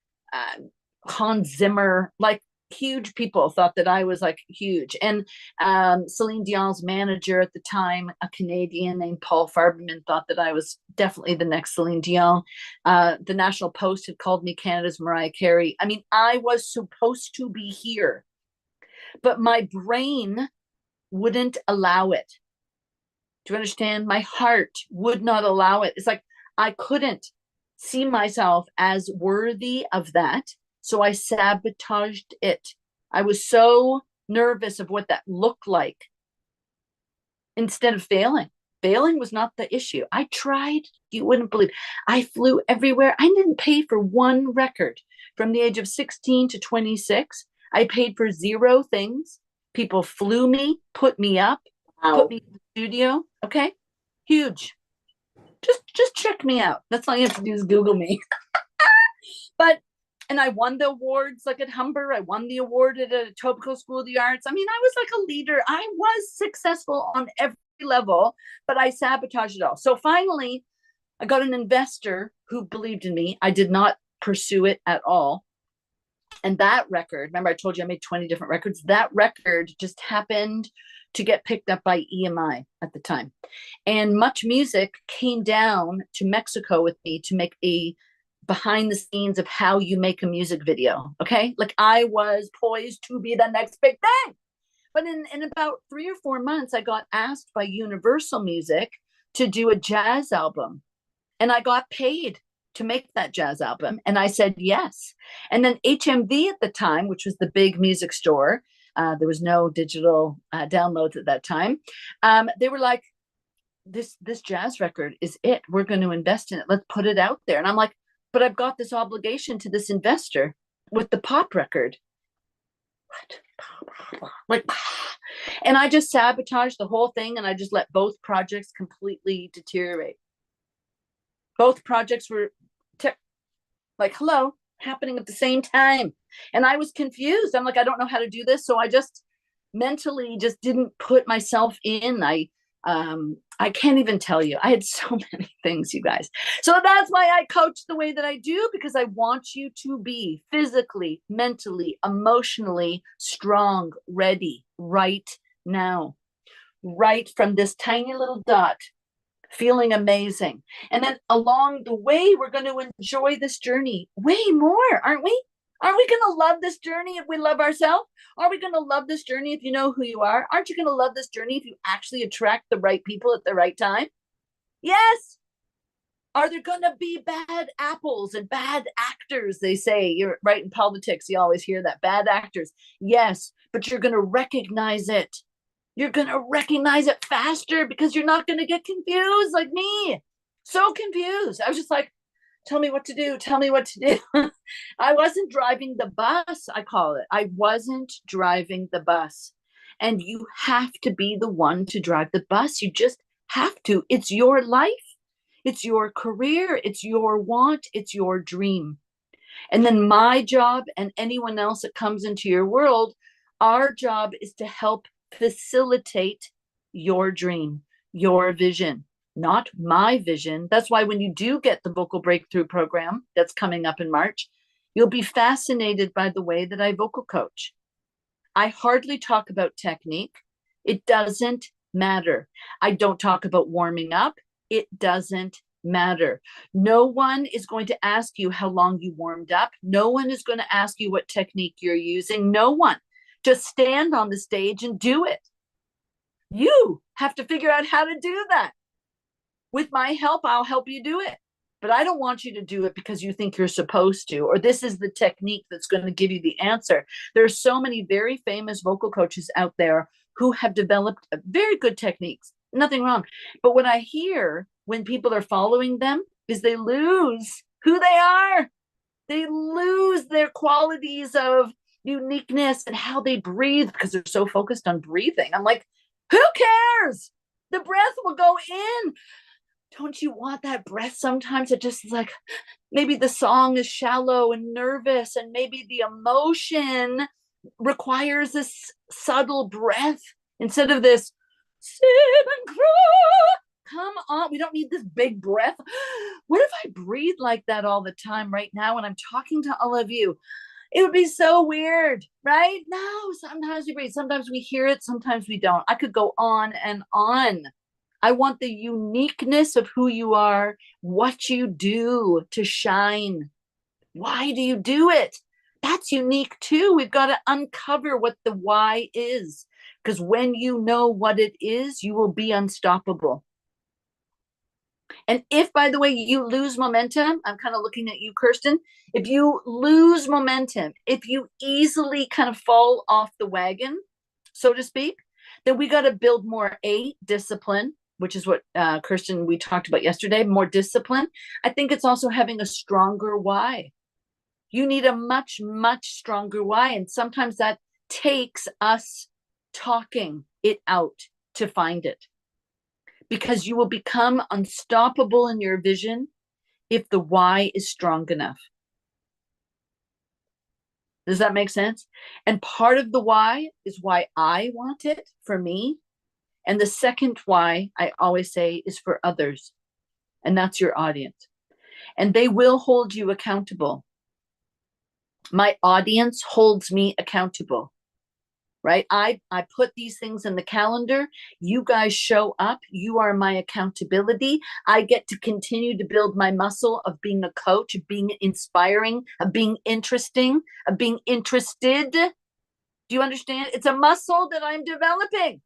Hans Zimmer, like huge people thought that I was like huge. And Celine Dion's manager at the time, a Canadian named Paul Farberman, thought that I was definitely the next Celine Dion. The National Post had called me Canada's Mariah Carey. I mean, I was supposed to be here, but my brain wouldn't allow it. Do you understand? My heart would not allow it. It's like I couldn't see myself as worthy of that. So I sabotaged it. I was so nervous of what that looked like instead of failing. Failing was not the issue. I tried. You wouldn't believe. I flew everywhere. I didn't pay for one record from the age of 16 to 26. I paid for 0 things. People flew me, put me up, put me in the studio. Okay. Huge. Just check me out. That's all you have to do is Google me. But and I won the awards like at Humber. I won the award at a Etobicoke School of the Arts. I mean, I was like a leader. I was successful on every level, but I sabotaged it all. So finally, I got an investor who believed in me. I did not pursue it at all. And that record, remember I told you I made 20 different records? That record just happened to get picked up by EMI at the time. And Much Music came down to Mexico with me to make a behind the scenes of how you make a music video. Okay. Like I was poised to be the next big thing. But in about 3 or 4 months, I got asked by Universal Music to do a jazz album. And I got paid to make that jazz album. And I said yes. And then HMV at the time, which was the big music store, there was no digital downloads at that time. They were like, this jazz record is it. We're going to invest in it. Let's put it out there. And I'm like, but I've got this obligation to this investor with the pop record. What? Like, and I just sabotaged the whole thing, and I just let both projects completely deteriorate. Both projects were like, hello, happening at the same time. And I was confused. I'm like, I don't know how to do this. So I just mentally just didn't put myself in. I can't even tell you. I had so many things, you guys. So that's why I coach the way that I do, because I want you to be physically, mentally, emotionally strong, ready right now, right from this tiny little dot, feeling amazing. And then along the way, we're going to enjoy this journey way more, aren't we? Aren't we going to love this journey if we love ourselves? Are we going to love this journey if you know who you are? Aren't you going to love this journey if you actually attract the right people at the right time? Yes. Are there going to be bad apples and bad actors? They say, you're right, in politics, you always hear that, bad actors. Yes, but you're going to recognize it. You're going to recognize it faster because you're not going to get confused like me. So confused. I was just like, tell me what to do. Tell me what to do. I wasn't driving the bus, I call it. I wasn't driving the bus. And you have to be the one to drive the bus. You just have to. It's your life. It's your career. It's your want. It's your dream. And then my job and anyone else that comes into your world, our job is to help facilitate your dream, your vision, not my vision. That's why when you do get the vocal breakthrough program that's coming up in March, you'll be fascinated by the way that I vocal coach. I hardly talk about technique. It doesn't matter. I don't talk about warming up. It doesn't matter. No one is going to ask you how long you warmed up. No one is going to ask you what technique you're using. No one. Just stand on the stage and do it. You have to figure out how to do that. With my help, I'll help you do it. But I don't want you to do it because you think you're supposed to, or this is the technique that's going to give you the answer. There are so many very famous vocal coaches out there who have developed very good techniques. Nothing wrong. But what I hear when people are following them is they lose who they are. They lose their qualities of uniqueness and how they breathe because they're so focused on breathing. I'm like, who cares? The breath will go in. Don't you want that breath sometimes? It just is like, maybe the song is shallow and nervous, and maybe the emotion requires this subtle breath instead of this come on, we don't need this big breath. What if I breathe like that all the time right now when I'm talking to all of you? It would be so weird, right? No, sometimes we breathe, sometimes we hear it, sometimes we don't. I could go on and on. I want the uniqueness of who you are, what you do to shine. Why do you do it? That's unique too. We've got to uncover what the why is. Because when you know what it is, you will be unstoppable. And if, by the way, you lose momentum, I'm kind of looking at you, Kirsten. If you lose momentum, if you easily kind of fall off the wagon, so to speak, then we got to build more discipline, which is what Kirsten, we talked about yesterday, more discipline. I think it's also having a stronger why. You need a much, much stronger why. And sometimes that takes us talking it out to find it. Because you will become unstoppable in your vision if the why is strong enough. Does that make sense? And part of the why is why I want it for me. And the second why, I always say, is for others. And that's your audience. And they will hold you accountable. My audience holds me accountable. Right? I put these things in the calendar. You guys show up. You are my accountability. I get to continue to build my muscle of being a coach, of being inspiring, of being interesting, of being interested. Do you understand? It's a muscle that I'm developing.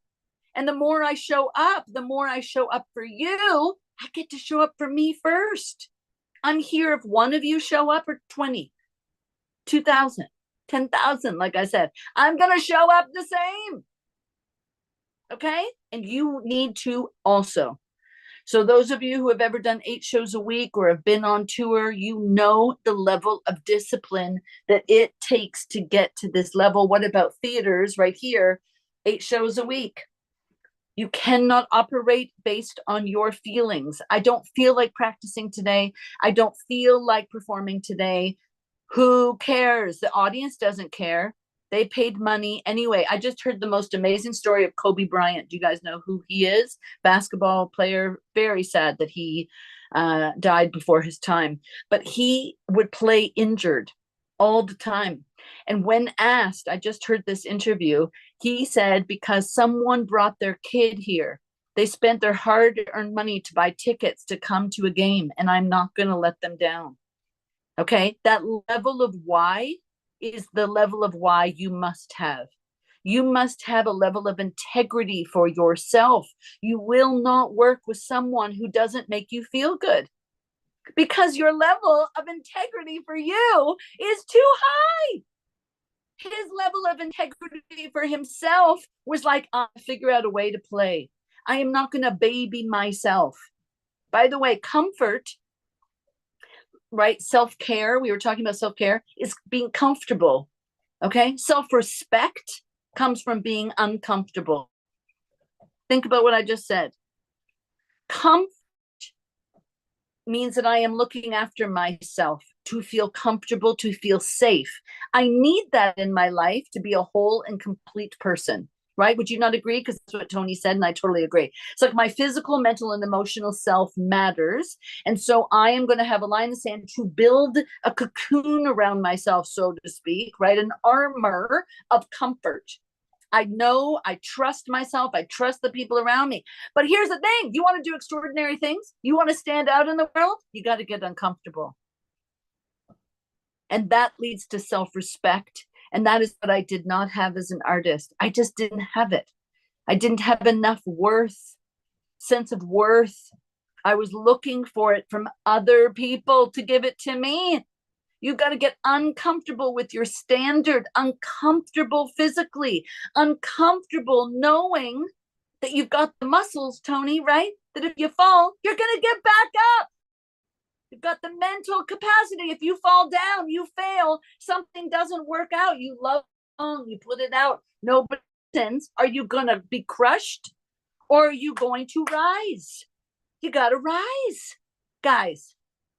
And the more I show up, the more I show up for you, I get to show up for me first. I'm here if one of you show up or 20, 2,000. 10,000, like I said, I'm going to show up the same. Okay? And you need to also. So those of you who have ever done 8 shows a week or have been on tour, you know the level of discipline that it takes to get to this level. What about theaters right here? 8 shows a week. You cannot operate based on your feelings. I don't feel like practicing today. I don't feel like performing today. Who cares? The audience doesn't care. They paid money anyway. I just heard the most amazing story of Kobe Bryant. Do you guys know who he is? Basketball player. Very sad that he died before his time. But he would play injured all the time. And when asked, I just heard this interview, he said, because someone brought their kid here. They spent their hard-earned money to buy tickets to come to a game, and I'm not going to let them down. Okay, that level of why is the level of why you must have. You must have a level of integrity for yourself. You will not work with someone who doesn't make you feel good because your level of integrity for you is too high. His level of integrity for himself was like, I'll figure out a way to play. I am not going to baby myself. By the way, comfort, right? Self-care, we were talking about self-care, is being comfortable. Okay. Self-respect comes from being uncomfortable. Think about what I just said. Comfort means that I am looking after myself to feel comfortable, to feel safe. I need that in my life to be a whole and complete person. Right? Would you not agree? Because that's what Tony said, and I totally agree. It's like my physical, mental, and emotional self matters. And so I am going to have a line in the sand to build a cocoon around myself, so to speak, right? An armor of comfort. I know, I trust myself, I trust the people around me. But here's the thing, you want to do extraordinary things? You want to stand out in the world? You got to get uncomfortable. And that leads to self-respect. And that is what I did not have as an artist. I just didn't have it. I didn't have enough sense of worth. I was looking for it from other people to give it to me. You got to get uncomfortable with your standard, uncomfortable physically, uncomfortable knowing that you've got the muscles, Tony, right? That if you fall, you're going to get back up. You've got the mental capacity. If you fall down, you fail, something doesn't work out. You love you put it out. Nobody listens. Are you going to be crushed or are you going to rise? You got to rise, guys.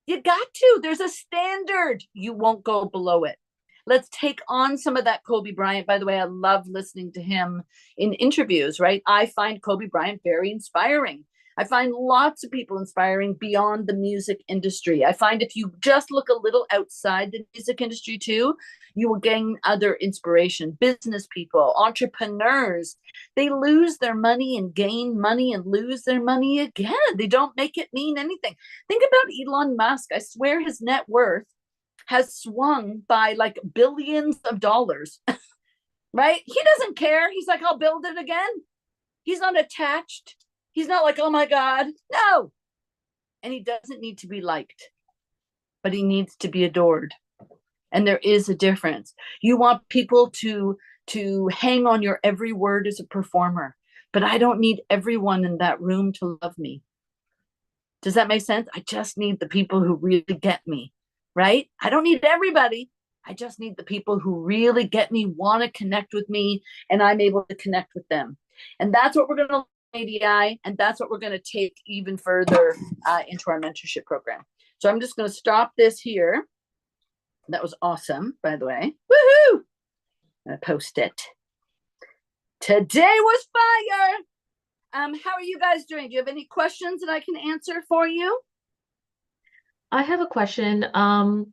You got to. There's a standard. You won't go below it. Let's take on some of that Kobe Bryant. By the way, I love listening to him in interviews, right? I find Kobe Bryant very inspiring. I find lots of people inspiring beyond the music industry. I find if you just look a little outside the music industry too, you will gain other inspiration. Business people, entrepreneurs, they lose their money and gain money and lose their money again. They don't make it mean anything. Think about Elon Musk. I swear his net worth has swung by like billions of dollars. right? He doesn't care. He's like, I'll build it again. He's not attached. He's not like, oh my God, no. And he doesn't need to be liked, but he needs to be adored. And there is a difference. You want people to hang on your every word as a performer, but I don't need everyone in that room to love me. Does that make sense? I just need the people who really get me, right? I don't need everybody. I just need the people who really get me, want to connect with me, and I'm able to connect with them. And that's what we're going to ADI, and that's what we're going to take even further into our mentorship program. So I'm just going to stop this here. That was awesome, by the way. Woohoo! I'm going to post it. Today was fire. How are you guys doing? Do you have any questions that I can answer for you? I have a question.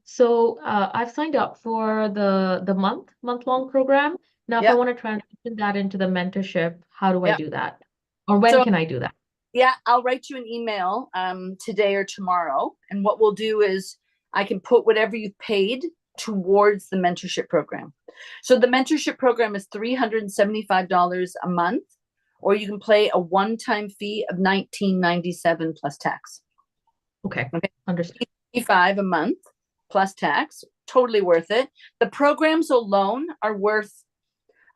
So I've signed up for the month-long program. Now, if I Yep. want to transition that into the mentorship, how do I Yep. do that? Or when So- can I do that? Yeah, I'll write you an email today or tomorrow. And what we'll do is I can put whatever you've paid towards the mentorship program. So the mentorship program is $375 a month, or you can pay a one-time fee of $19.97 plus tax. Okay, Okay. understood. $55 a month plus tax, totally worth it. The programs alone are worth,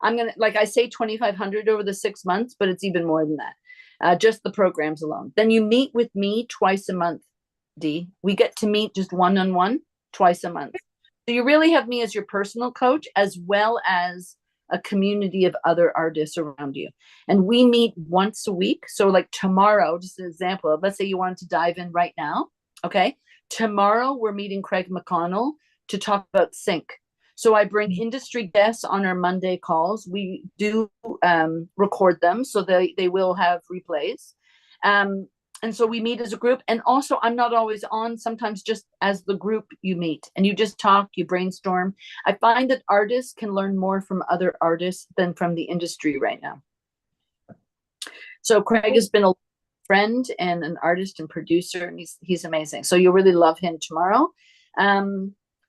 I'm gonna, like I say, $2,500 over the 6 months, but it's even more than that. Just the programs alone. Then you meet with me twice a month, Dee. We get to meet just one-on-one twice a month. So you really have me as your personal coach, as well as a community of other artists around you. And we meet once a week. So like tomorrow, just an example, let's say you wanted to dive in right now. Okay. Tomorrow we're meeting Craig McConnell to talk about sync. So I bring industry guests on our Monday calls. We do record them, so they will have replays. And so we meet as a group. And also, I'm not always on, sometimes just as the group you meet and you just talk, you brainstorm. I find that artists can learn more from other artists than from the industry right now. So Craig has been a friend and an artist and producer, and he's amazing. So you'll really love him tomorrow.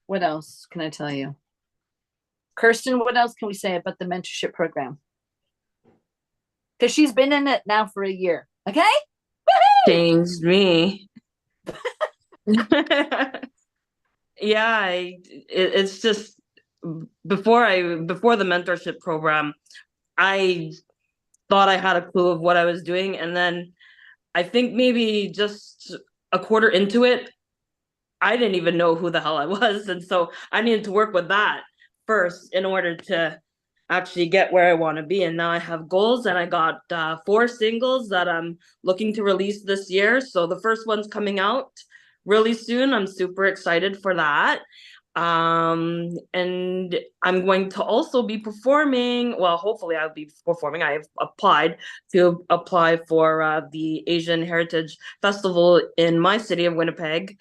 What else can I tell you? Kirsten, what else can we say about the mentorship program? Because she's been in it now for a year. Okay? Woo-hoo! Changed me. Yeah, it's just before the mentorship program, I thought I had a clue of what I was doing, and then I think maybe just a quarter into it, I didn't even know who the hell I was, and so I needed to work with that first in order to actually get where I want to be. And now I have goals, and I got 4 singles that I'm looking to release this year. So the first one's coming out really soon. I'm super excited for that. And I'm going to also be performing. Well, hopefully I'll be performing. I have applied for the Asian Heritage Festival in my city of Winnipeg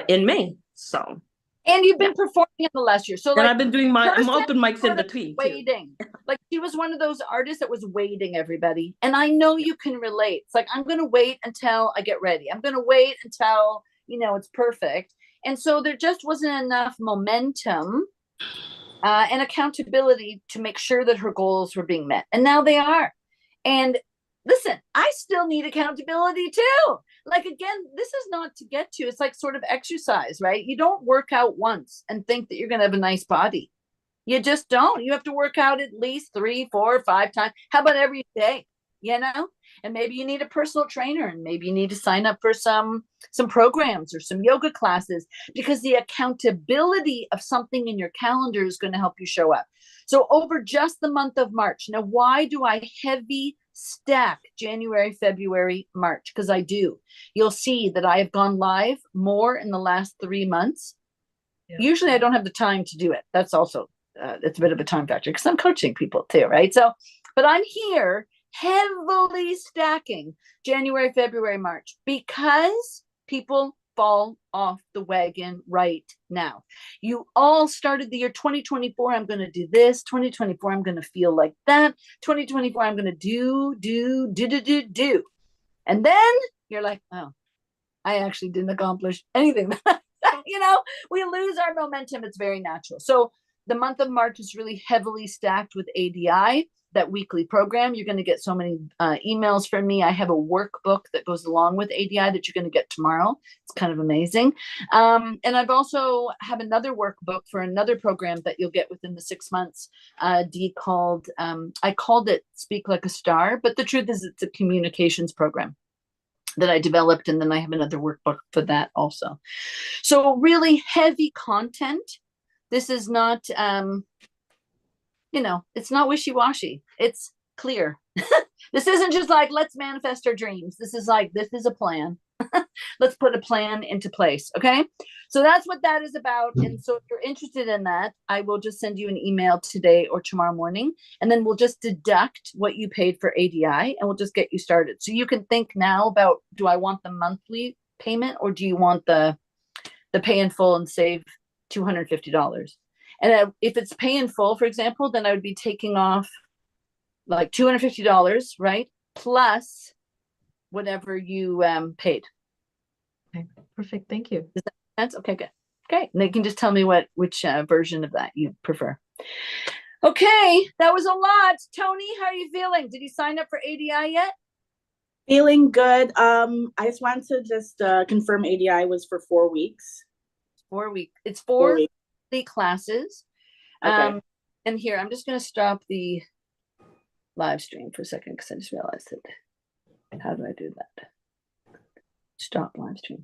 in May. So. And you've been performing in the last year. So and like, I've been doing my Kirsten open mics in sort of between too. waiting. Like she was one of those artists that was waiting, everybody. And I know you can relate. It's like, I'm going to wait until I get ready. I'm going to wait until, it's perfect. And so there just wasn't enough momentum and accountability to make sure that her goals were being met. And now they are. And listen, I still need accountability too. Like, again, this is not to get to, it's like sort of exercise, right? You don't work out once and think that you're going to have a nice body. You just don't. You have to work out at least 3, 4, 5 times. How about every day? And maybe you need a personal trainer, and maybe you need to sign up for some programs or some yoga classes, because the accountability of something in your calendar is going to help you show up. So over just the month of March. Now, why do I heavy stack January, February, March? Because I do. You'll see that I have gone live more in the last 3 months. Yeah. Usually I don't have the time to do it. That's also, it's a bit of a time factor because I'm coaching people too, right? So, but I'm here heavily stacking January, February, March, because people fall off the wagon right now. You all started the year 2024. I'm going to do this. 2024. I'm going to feel like that. 2024. I'm going to do. And then you're like, oh, I actually didn't accomplish anything. We lose our momentum. It's very natural. So the month of March is really heavily stacked with ADI, that weekly program. You're going to get so many emails from me. I have a workbook that goes along with ADI that you're going to get tomorrow. It's kind of amazing. And I've also have another workbook for another program that you'll get within the 6 months, called, I called it Speak Like a Star, but the truth is it's a communications program that I developed. And then I have another workbook for that also. So really heavy content. This is not, it's not wishy-washy. It's clear. This isn't just like, let's manifest our dreams. This is like, this is a plan. Let's put a plan into place. Okay. So that's what that is about. And so if you're interested in that, I will just send you an email today or tomorrow morning, and then we'll just deduct what you paid for ADI and we'll just get you started. So you can think now about, do I want the monthly payment or do you want the pay in full and save $250? And if it's pay in full, for example, then I would be taking off like $250, right? Plus whatever you paid. Okay, perfect. Thank you. That's okay, good. Okay, and they can just tell me which version of that you prefer. Okay, that was a lot. Tony, how are you feeling? Did you sign up for ADI yet? Feeling good. I just wanted to just confirm ADI was for 4 weeks. 4 weeks. It's 4 4 weeks. classes. Okay. And here, I'm just going to stop the live stream for a second because I just realized it. How do I do that? Stop live stream.